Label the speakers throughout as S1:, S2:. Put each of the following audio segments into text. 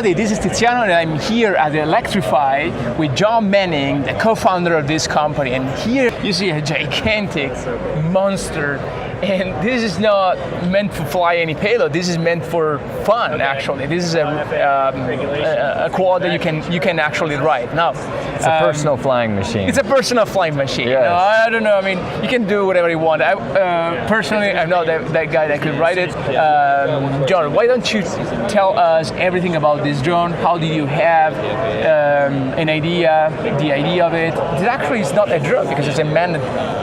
S1: everybody, this is Tiziano and I'm here at Electrafly with John Manning, the co-founder of this company. And here you see a gigantic monster. And this is not meant to fly any payload. This is meant for fun, actually. This is a quad that you can actually ride. Now,
S2: it's a personal flying machine.
S1: It's a personal flying machine.
S2: Yes.
S1: I don't know. I mean, you can do whatever you want. Personally, I'm not that guy that could ride it. John, why don't you tell us everything about this drone? How did you have an idea, the idea of it? It actually is not a drone because it's a manned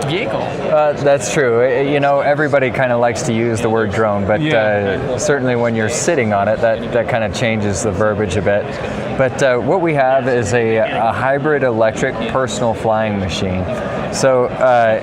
S1: vehicle.
S2: That's true. You know, everybody kind of likes to use the word drone, but certainly when you're sitting on it, that kind of changes the verbiage a bit. But what we have is a hybrid electric personal flying machine. So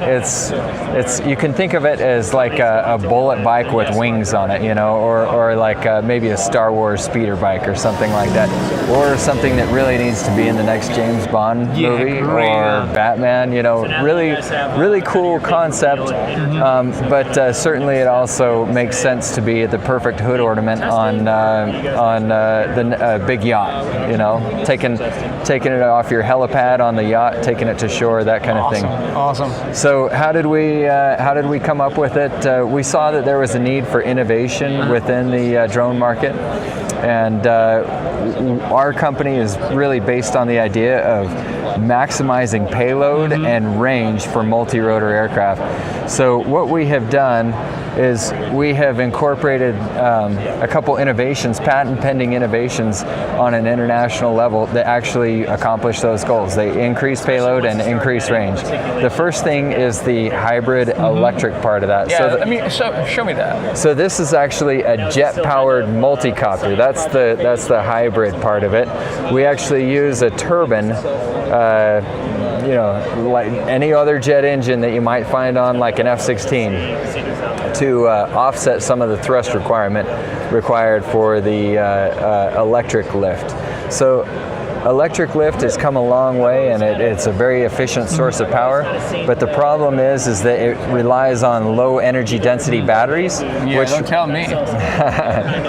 S2: it's you can think of it as like a bullet bike with wings on it, you know, or like maybe a Star Wars speeder bike or something like that, or something that really needs to be in the next James Bond movie or Batman. You know, really cool concept, but certainly it also makes sense to be the perfect hood ornament on the big yacht. You know, taking it off your helipad on the yacht, taking it to shore, that kind of thing.
S1: Awesome.
S2: So how did we come up with it? We saw that there was a need for innovation within the drone market, and our company is really based on the idea of maximizing payload and range for multi-rotor aircraft. So what we have done is we have incorporated a couple innovations, patent pending innovations on an international level that actually accomplish those goals. They increase payload and increase range. The first thing is the hybrid electric part of that.
S1: Yeah, so show me that.
S2: So this is actually a jet-powered multicopter. That's the hybrid part of it. We actually use a turbine, you know, like any other jet engine that you might find on like an F-16, to offset some of the thrust requirement required for the electric lift. So electric lift has come a long way, and it's a very efficient source of power, but the problem is that it relies on low energy density batteries,
S1: which don't tell me.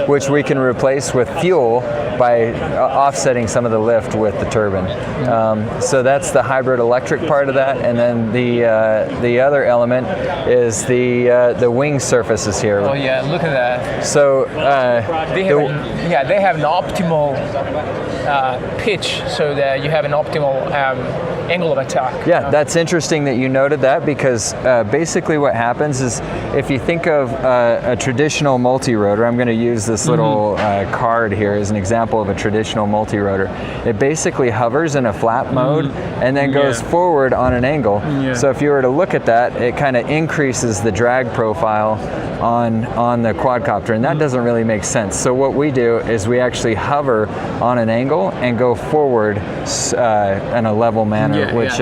S2: which we can replace with fuel by offsetting some of the lift with the turbine. So that's the hybrid electric part of that, and then the other element is the wing surfaces here.
S1: Oh yeah, look at that.
S2: So
S1: they have an optimal pitch, so that you have an optimal angle of attack.
S2: Yeah, that's interesting that you noted that, because basically what happens is, if you think of a traditional multi-rotor, I'm going to use this little card here as an example of a traditional multi-rotor. It basically hovers in a flap mode and then goes forward on an angle. So if you were to look at that, it kind of increases the drag profile on the quadcopter, and that doesn't really make sense. So what we do is we actually hover on an angle and go forward in a level manner, which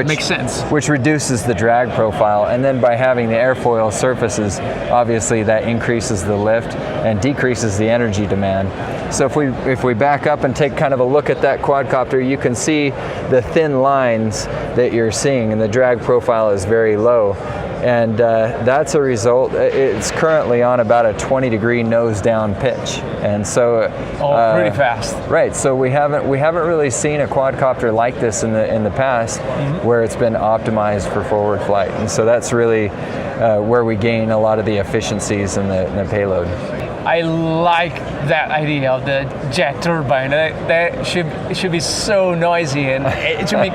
S1: makes sense.
S2: Which reduces the drag profile, and then by having the airfoil surfaces, obviously that increases the lift and decreases the energy demand. So if we back up and take kind of a look at that quadcopter, you can see the thin lines that you're seeing, and the drag profile is very low. And that's a result. It's currently on about a 20-degree nose-down pitch, and so
S1: pretty fast.
S2: Right. So we haven't really seen a quadcopter like this in the past, where it's been optimized for forward flight, and so that's really where we gain a lot of the efficiencies in the payload.
S1: I like that idea of the jet turbine. That should be so noisy, and it should make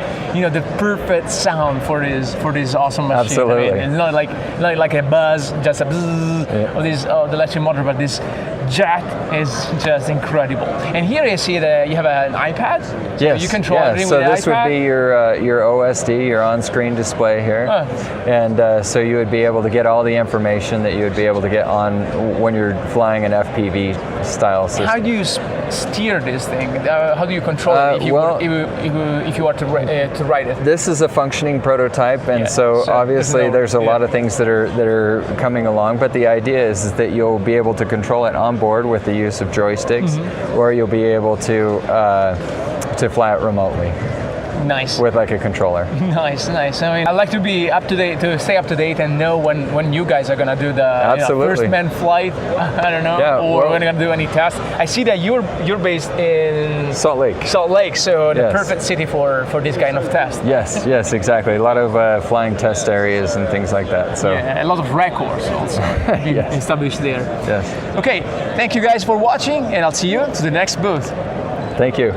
S1: the perfect sound for this awesome machine.
S2: Absolutely.
S1: I mean, it's not like a buzz, just a buzz of the electric motor, but this jet is just incredible. And here you see that you have an iPad.
S2: Yes.
S1: You control everything with the iPad.
S2: So this would be your OSD, your on-screen display here, and so you would be able to get all the information that you would be able to get on when you're flying an FPV style system.
S1: How do you steer this thing? How do you control it if you are to ride it?
S2: This is a functioning prototype, and so obviously there's a lot of things that are coming along, but the idea is that you'll be able to control it on board with the use of joysticks, or you'll be able to fly it remotely.
S1: Nice.
S2: with like a controller.
S1: Nice. I mean, I like to be up to date, to stay up to date, and know when you guys are gonna do the
S2: Absolutely.
S1: first man flight. I don't know,
S2: Yeah,
S1: or
S2: well,
S1: when you're gonna do any tests. I see that you're based in
S2: Salt Lake.
S1: Salt Lake, so the
S2: Yes.
S1: perfect city for this kind of test.
S2: Yes, exactly. A lot of flying test areas and things like that. So
S1: Yeah, a lot of records also being
S2: Yes.
S1: established there.
S2: yes,
S1: Okay, thank you guys for watching, and I'll see you to the next booth.
S2: thank you.